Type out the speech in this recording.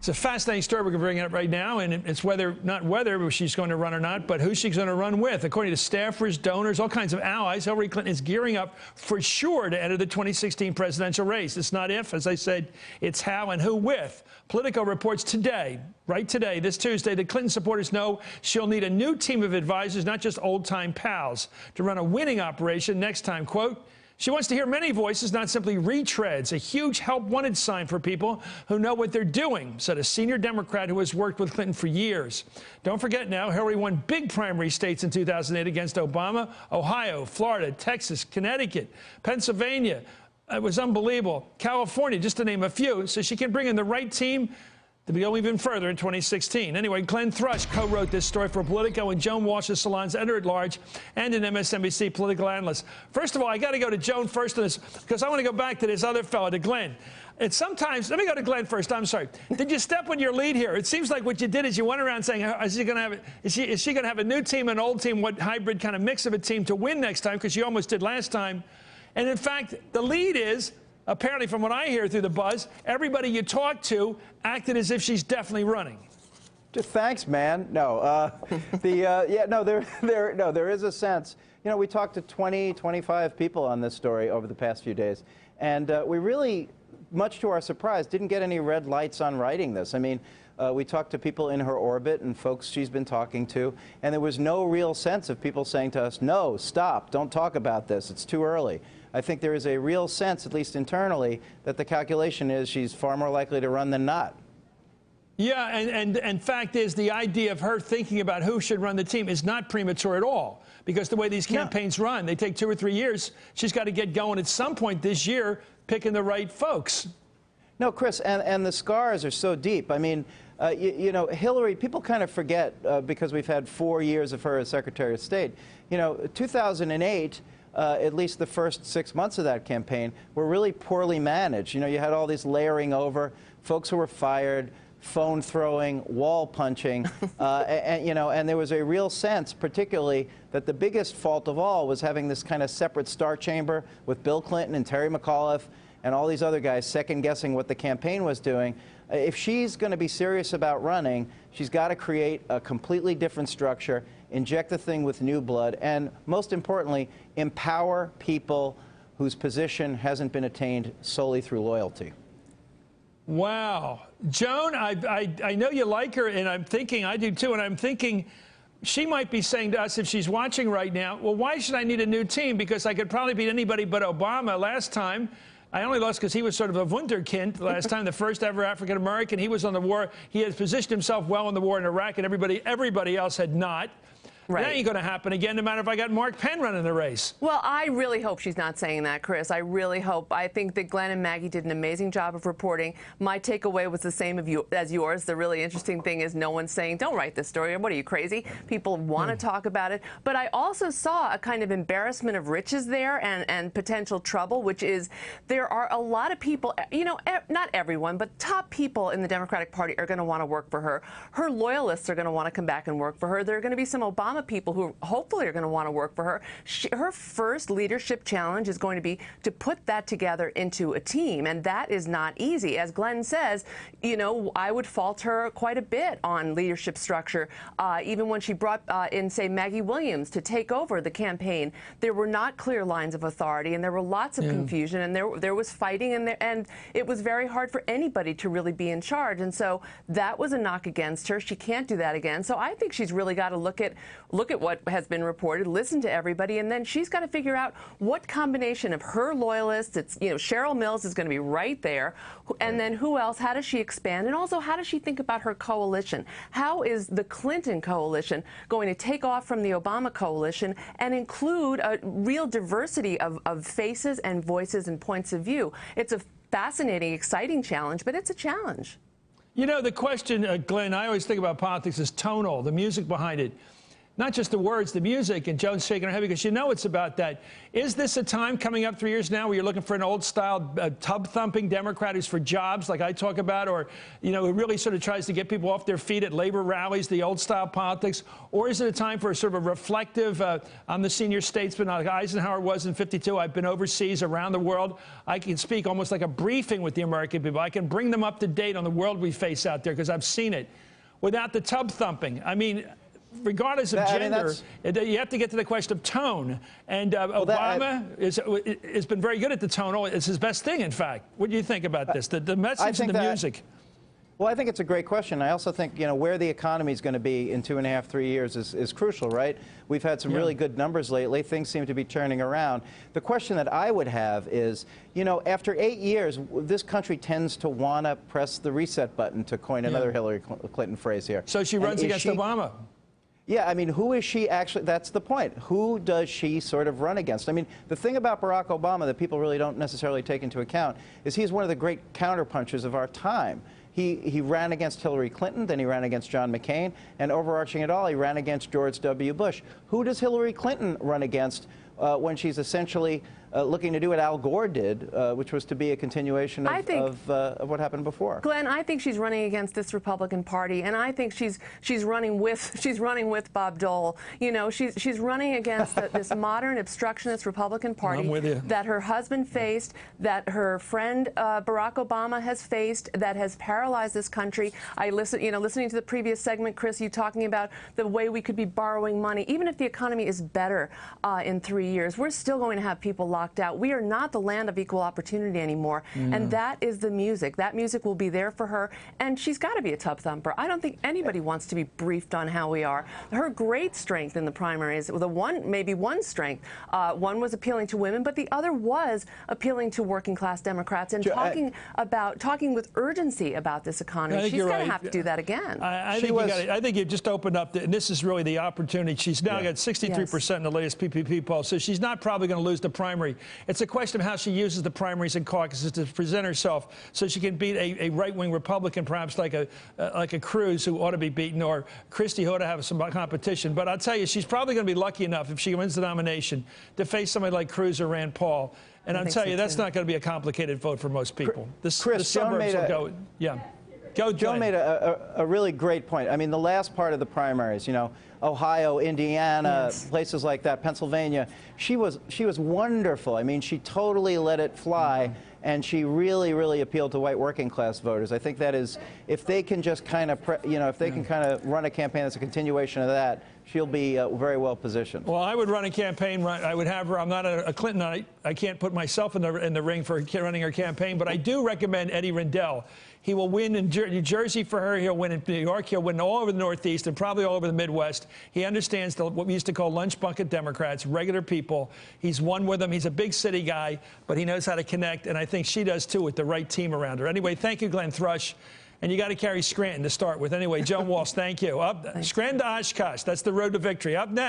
It's a fascinating story we're going to bring up right now, and it's not whether she's going to run or not, but who she's going to run with. According to staffers, donors, all kinds of allies, Hillary Clinton is gearing up for sure to enter the 2016 presidential race. It's not if, as I said, it's how and who with. Politico reports today, right today, this Tuesday, that Clinton supporters know she'll need a new team of advisors, not just old-time pals, to run a winning operation next time. Quote, she wants to hear many voices, not simply retreads, a huge help-wanted sign for people who know what they're doing, said a senior Democrat who has worked with Clinton for years. Don't forget now, Hillary won big primary states in 2008 against Obama: Ohio, Florida, Texas, Connecticut, Pennsylvania. It was unbelievable. California, just to name a few. So she can bring in the right team to go even further in 2016. Anyway, Glenn Thrush co-wrote this story for Politico, and Joan Walsh is Salon's editor-at-large and an MSNBC political analyst. First of all, I got to go to Joan first on this, because I want to go back to this other fellow, to Glenn. And sometimes, let me go to Glenn first. I'm sorry. Did you step on your lead here? It seems like what you did is you went around saying, is she going to have a new team, an old team, what hybrid kind of mix of a team to win next time, because she almost did last time. And in fact, the lead is, apparently, from what I hear through the buzz, everybody you talk to acted as if she's definitely running. Thanks, man. No, there is a sense. You know, we talked to 20, 25 people on this story over the past few days, and we really, much to our surprise, didn't get any red lights on writing this. I mean, we talked to people in her orbit and folks she's been talking to, and there was no real sense of people saying to us, no, stop, don't talk about this, it's too early. I think there is a real sense, at least internally, that the calculation is she's far more likely to run than not. Yeah, and fact is, the idea of her thinking about who should run the team is not premature at all, because the way these campaigns run, they take 2 or 3 years. She's got to get going at some point this year, picking the right folks. No, Chris, and the scars are so deep. I mean, you know, Hillary, people kind of forget, because we've had 4 years of her as Secretary of State. You know, 2008, at least the first 6 months of that campaign, were really poorly managed. You know, you had all these layering over, folks who were fired, phone throwing, wall punching, and there was a real sense, particularly, that the biggest fault of all was having this kind of separate star chamber with Bill Clinton and Terry McAuliffe and all these other guys second-guessing what the campaign was doing. If she's going to be serious about running, she's got to create a completely different structure, inject the thing with new blood, and most importantly, empower people whose position hasn't been attained solely through loyalty. Wow. Joan, I know you like her, and I'm thinking, I do too, and I'm thinking she might be saying to us, if she's watching right now, well, why should I need a new team? Because I could probably beat anybody but Obama last time. I only lost because he was sort of a wunderkind last time, the first ever African-American. He was on the war. He had positioned himself well in the war in Iraq, and everybody else had not. Right. That ain't going to happen again, no matter if I got Mark Penn running the race. Well, I really hope she's not saying that, Chris. I really hope. I think that Glenn and Maggie did an amazing job of reporting. My takeaway was the same as yours. The really interesting thing is no one's saying, don't write this story. What are you, crazy? People want to talk about it. But I also saw a kind of embarrassment of riches there and potential trouble, which is there are a lot of people, you know, not everyone, but top people in the Democratic Party are going to want to work for her. Her loyalists are going to want to come back and work for her. There are going to be some Obama people who hopefully are going to want to work for her. Her first leadership challenge is going to be to put that together into a team, and that is not easy. As Glenn says, you know, I would fault her quite a bit on leadership structure. Even when she brought in, say, Maggie Williams to take over the campaign, there were not clear lines of authority, and there were lots of confusion, and there was fighting, and it was very hard for anybody to really be in charge. And so that was a knock against her. She can't do that again. So I think she's really got to look at what has been reported, listen to everybody, and then she's got to figure out what combination of her loyalists, it's, you know, Cheryl Mills is going to be right there, and then who else, how does she expand, and also how does she think about her coalition? How is the Clinton coalition going to take off from the Obama coalition and include a real diversity of faces and voices and points of view? It's a fascinating, exciting challenge, but it's a challenge. You know, the question, Glenn, I always think about politics is tonal, the music behind it. not just the words, the music, and Joan's shaking her head because you know it's about that. Is this a time coming up 3 years now where you're looking for an old-style tub-thumping Democrat who's for jobs, like I talk about, or, you know, who really sort of tries to get people off their feet at labor rallies, the old-style politics? Or is it a time for a sort of a reflective, I'm the senior statesman like Eisenhower was in '52. I've been overseas around the world. I can speak almost like a briefing with the American people. I can bring them up to date on the world we face out there because I've seen it without the tub-thumping. I mean, regardless of gender, you have to get to the question of tone. And Obama has been very good at the tone. It's his best thing, in fact. What do you think about this, the message and the music? Well, I think it's a great question. I also think, you know, where the economy is going to be in 2.5, 3 years is crucial, right? We've had some really good numbers lately. Things seem to be turning around. The question that I would have is, you know, after 8 years, this country tends to want to press the reset button, to coin another Hillary Clinton phrase here. So she runs against Obama. Yeah, I mean, who is she actually? That's the point. Who does she sort of run against? I mean, the thing about Barack Obama that people really don't necessarily take into account is he's one of the great counterpunchers of our time. He ran against Hillary Clinton, then he ran against John McCain, and overarching it all, he ran against George W. Bush. Who does Hillary Clinton run against when she's essentially looking to do what Al Gore did, which was to be a continuation of what happened before? Glenn, I think she's running against this Republican Party, and I think she's running with Bob Dole. You know, she's running against this modern obstructionist Republican Party that her husband faced, that her friend Barack Obama has faced, that has paralyzed this country. Listening to the previous segment, Chris, you talking about the way we could be borrowing money. Even if the economy is better in 3 years, we're still going to have people locked out. We are not the land of equal opportunity anymore, and that is the music. That music will be there for her, and she's got to be a tub thumper. I don't think anybody wants to be briefed on how we are. Her great strength in the primaries, maybe one strength, one was appealing to women, but the other was appealing to working class Democrats and talking with urgency about this economy. She's going to have to do that again. I think you just opened up, and this is really the opportunity. She's now got 63% in the latest PPP poll, so she's not probably going to lose the primary. It's a question of how she uses the primaries and caucuses to present herself so she can beat a right-wing Republican, perhaps like a Cruz, who ought to be beaten, or Christie, who ought to have some competition. But I'll tell you, she's probably going to be lucky enough, if she wins the nomination, to face somebody like Cruz or Rand Paul. And I'll tell you, that's not going to be a complicated vote for most people. The suburbs will go, Joan made a really great point. I mean, the last part of the primaries, you know, Ohio, Indiana, places like that, Pennsylvania, she was wonderful. I mean, she totally let it fly, and she really, really appealed to white working class voters. I think that is, if they can just kind of, if they can kind of run a campaign that's a continuation of that, she'll be very well positioned. Well, I would run a campaign. I would have her. I'm not a Clintonite. I can't put myself in the ring for running her campaign, but I do recommend Eddie Rendell. He will win in New Jersey for her. He'll win in New York. He'll win all over the Northeast and probably all over the Midwest. He understands what we used to call lunch bucket Democrats, regular people. He's won with them. He's a big city guy, but he knows how to connect, and I think she does too with the right team around her. Anyway, thank you, Glenn Thrush. And you got to carry Scranton to start with. Anyway, Joan Walsh, thank you. Scranton to Oshkosh. That's the road to victory. Up next.